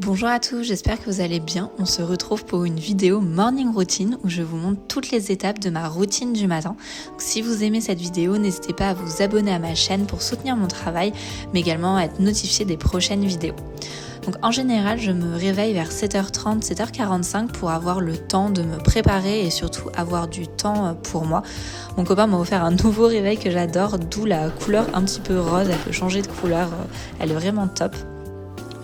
Bonjour à tous, j'espère que vous allez bien. On se retrouve pour une vidéo morning routine où je vous montre toutes les étapes de ma routine du matin. Donc, si vous aimez cette vidéo, n'hésitez pas à vous abonner à ma chaîne pour soutenir mon travail, mais également à être notifié des prochaines vidéos. Donc en général, je me réveille vers 7h30, 7h45 pour avoir le temps de me préparer et surtout avoir du temps pour moi. Mon copain m'a offert un nouveau réveil que j'adore, d'où la couleur un petit peu rose, elle peut changer de couleur, elle est vraiment top.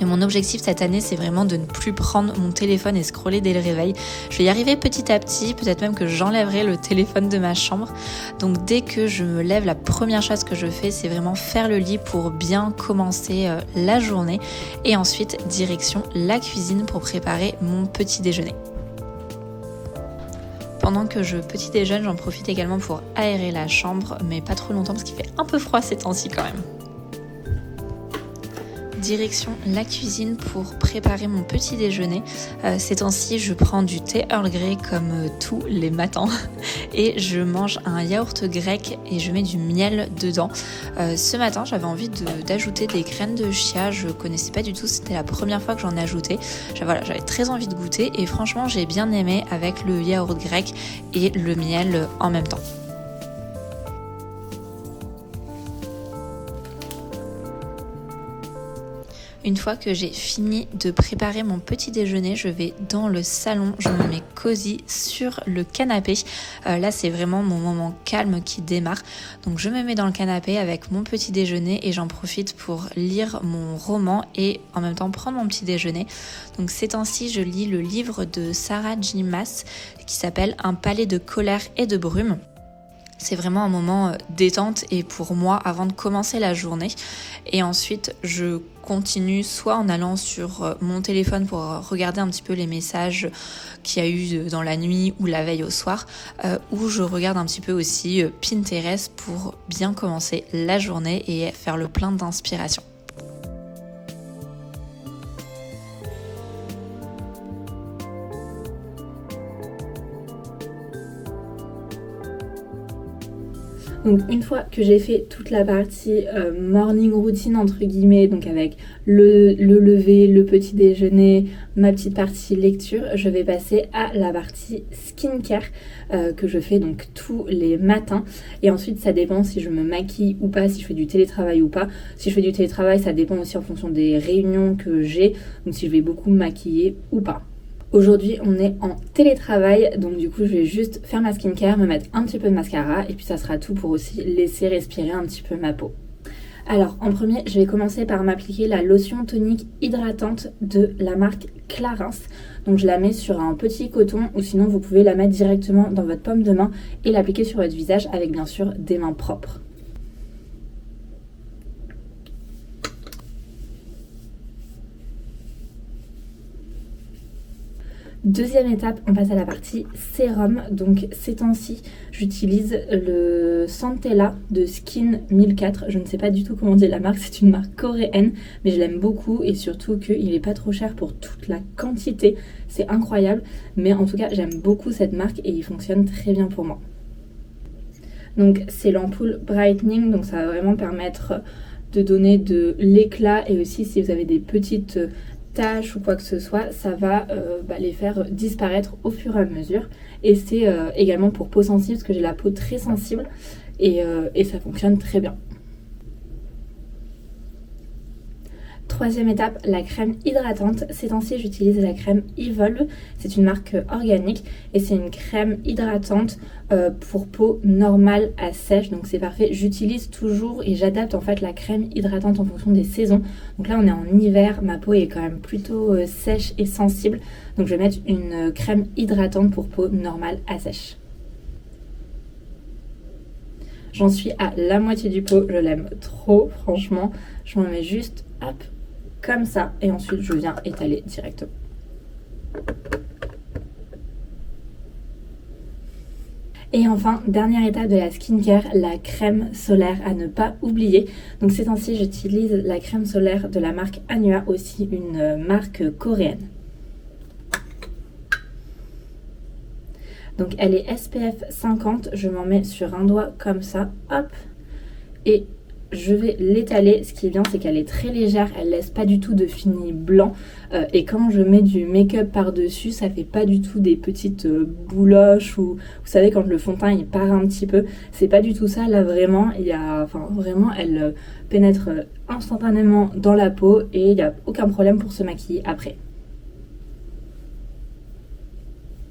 Mais mon objectif cette année, c'est vraiment de ne plus prendre mon téléphone et scroller dès le réveil. Je vais y arriver petit à petit, peut-être même que j'enlèverai le téléphone de ma chambre. Donc dès que je me lève, la première chose que je fais, c'est vraiment faire le lit pour bien commencer la journée. Et ensuite, direction la cuisine pour préparer mon petit déjeuner. Pendant que je petit déjeune, j'en profite également pour aérer la chambre, mais pas trop longtemps parce qu'il fait un peu froid ces temps-ci quand même. Direction la cuisine pour préparer mon petit déjeuner. Ces temps-ci, je prends du thé Earl Grey comme tous les matins et je mange un yaourt grec et je mets du miel dedans. Ce matin, j'avais envie d'ajouter des graines de chia. Je connaissais pas du tout, c'était la première fois que j'en ajoutais. J'avais très envie de goûter et franchement, j'ai bien aimé avec le yaourt grec et le miel en même temps. Une fois que j'ai fini de préparer mon petit déjeuner, je vais dans le salon, je me mets cosy sur le canapé. Là, c'est vraiment mon moment calme qui démarre. Donc, je me mets dans le canapé avec mon petit déjeuner et j'en profite pour lire mon roman et en même temps prendre mon petit déjeuner. Donc, ces temps-ci, je lis le livre de Sarah J. Maas qui s'appelle « Un palais de colère et de brume ». C'est vraiment un moment détente et pour moi avant de commencer la journée. Et ensuite, je continue soit en allant sur mon téléphone pour regarder un petit peu les messages qu'il y a eu dans la nuit ou la veille au soir, ou je regarde un petit peu aussi Pinterest pour bien commencer la journée et faire le plein d'inspiration. Donc une fois que j'ai fait toute la partie morning routine entre guillemets, donc avec le lever, le petit déjeuner, ma petite partie lecture, je vais passer à la partie skincare que je fais donc tous les matins. Et ensuite ça dépend si je me maquille ou pas, si je fais du télétravail ou pas. Si je fais du télétravail, ça dépend aussi en fonction des réunions que j'ai, donc si je vais beaucoup me maquiller ou pas. Aujourd'hui, on est en télétravail, donc du coup, je vais juste faire ma skincare, me mettre un petit peu de mascara et puis ça sera tout pour aussi laisser respirer un petit peu ma peau. Alors, en premier, je vais commencer par m'appliquer la lotion tonique hydratante de la marque Clarins. Donc, je la mets sur un petit coton ou sinon, vous pouvez la mettre directement dans votre paume de main et l'appliquer sur votre visage avec bien sûr des mains propres. Deuxième étape, on passe à la partie sérum. Donc ces temps-ci, j'utilise le Centella de Skin 1004. Je ne sais pas du tout comment dire la marque, c'est une marque coréenne, mais je l'aime beaucoup et surtout qu'il n'est pas trop cher pour toute la quantité. C'est incroyable, mais en tout cas, j'aime beaucoup cette marque et il fonctionne très bien pour moi. Donc c'est l'ampoule Brightening, donc ça va vraiment permettre de donner de l'éclat et aussi si vous avez des petites taches ou quoi que ce soit, ça va les faire disparaître au fur et à mesure. Et c'est également pour peau sensible parce que j'ai la peau très sensible et ça fonctionne très bien. Troisième étape, la crème hydratante. Ces temps-ci, j'utilise la crème Evolve. C'est une marque organique et c'est une crème hydratante pour peau normale à sèche. Donc c'est parfait. J'utilise toujours et j'adapte en fait la crème hydratante en fonction des saisons. Donc là, on est en hiver. Ma peau est quand même plutôt sèche et sensible. Donc je vais mettre une crème hydratante pour peau normale à sèche. J'en suis à la moitié du pot. Je l'aime trop, franchement. Je m'en mets juste, hop, comme ça, et ensuite je viens étaler directement. Et enfin, dernière étape de la skincare, la crème solaire à ne pas oublier. Donc ces temps-ci, j'utilise la crème solaire de la marque Anua, aussi une marque coréenne. Donc elle est SPF 50, je m'en mets sur un doigt comme ça, hop, et je vais l'étaler. Ce qui est bien, c'est qu'elle est très légère, elle laisse pas du tout de fini blanc. Et quand je mets du make-up par-dessus, ça fait pas du tout des petites bouloches ou vous savez quand le fond de teint il part un petit peu. C'est pas du tout ça. Là vraiment, elle pénètre instantanément dans la peau et il n'y a aucun problème pour se maquiller après.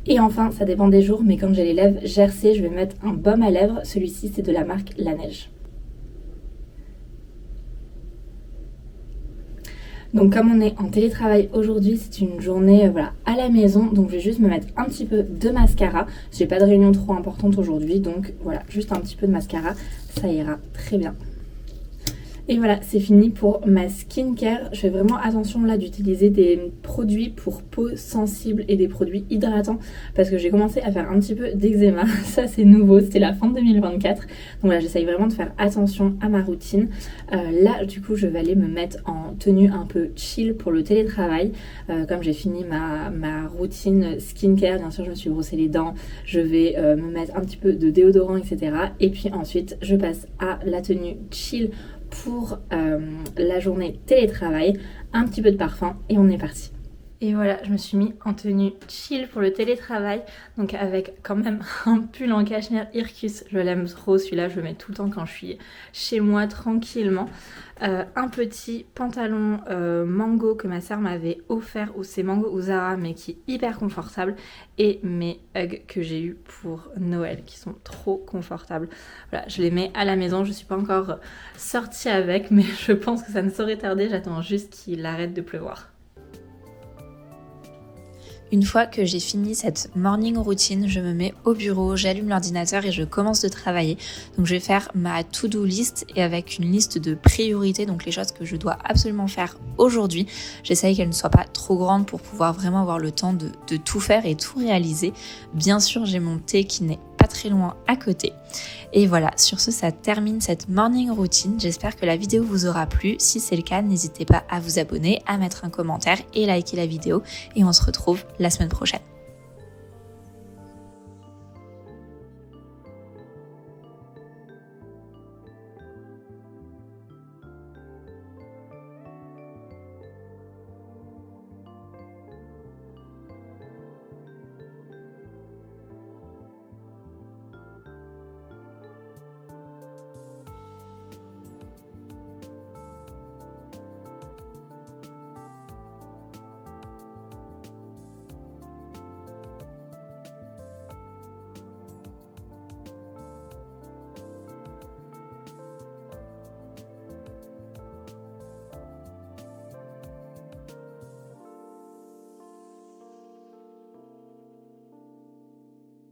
Et enfin, ça dépend des jours, mais quand j'ai les lèvres gercées, je vais mettre un baume à lèvres. Celui-ci, c'est de la marque La Neige. Donc comme on est en télétravail aujourd'hui, c'est une journée à la maison, donc je vais juste me mettre un petit peu de mascara. J'ai pas de réunion trop importante aujourd'hui, donc voilà, juste un petit peu de mascara, ça ira très bien. Et voilà, c'est fini pour ma skincare. Je fais vraiment attention là d'utiliser des produits pour peau sensible et des produits hydratants parce que j'ai commencé à faire un petit peu d'eczéma. Ça c'est nouveau, c'était la fin de 2024. Donc voilà, j'essaye vraiment de faire attention à ma routine. Là du coup je vais aller me mettre en tenue un peu chill pour le télétravail. Comme j'ai fini ma routine skincare, bien sûr je me suis brossé les dents, je vais me mettre un petit peu de déodorant, etc. Et puis ensuite je passe à la tenue chill pour la journée télétravail, un petit peu de parfum et on est parti. Et voilà, je me suis mis en tenue chill pour le télétravail, donc avec quand même un pull en cachemire Irkus, je l'aime trop celui-là, je le mets tout le temps quand je suis chez moi tranquillement. Un petit pantalon mango que ma soeur m'avait offert, ou c'est mango ou Zara, mais qui est hyper confortable, et mes Ugg que j'ai eu pour Noël qui sont trop confortables. Voilà, je les mets à la maison, je suis pas encore sortie avec, mais je pense que ça ne saurait tarder, j'attends juste qu'il arrête de pleuvoir. Une fois que j'ai fini cette morning routine, je me mets au bureau, j'allume l'ordinateur et je commence de travailler. Donc je vais faire ma to-do list et avec une liste de priorités, donc les choses que je dois absolument faire aujourd'hui. J'essaye qu'elle ne soit pas trop grande pour pouvoir vraiment avoir le temps de tout faire et tout réaliser. Bien sûr, j'ai mon thé qui n'est pas très loin à côté. Et voilà, sur ce, ça termine cette morning routine. J'espère que la vidéo vous aura plu. Si c'est le cas, n'hésitez pas à vous abonner, à mettre un commentaire et liker la vidéo. Et on se retrouve la semaine prochaine.